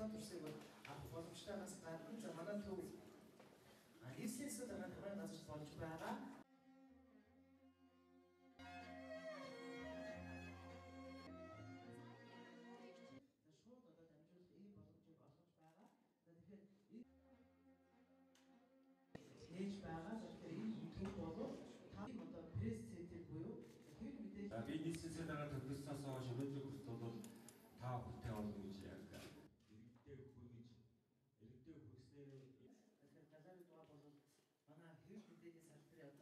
онцгой төрсийг авах боломжтойгоос гадна за манай төв нийслэлсүүд байгаа таван газар болж байгаа. Шууд одоо дамжуулах ийм боломжийг олгож байгаа. Тэгэхээр ээж байгаа. Тэгэхээр энэ төв болов тав одоо пресс центр буюу тэр мэдээлэл би нийслэлсээр байгаа төвлөрснөөс хойш өнөөдрийн хүртэл бол та бүхэн олно гэж яг иргэдэд хүргэснээр тэгэхээр газар дугаар бол манай хэвлэл мэдээллийн салбарын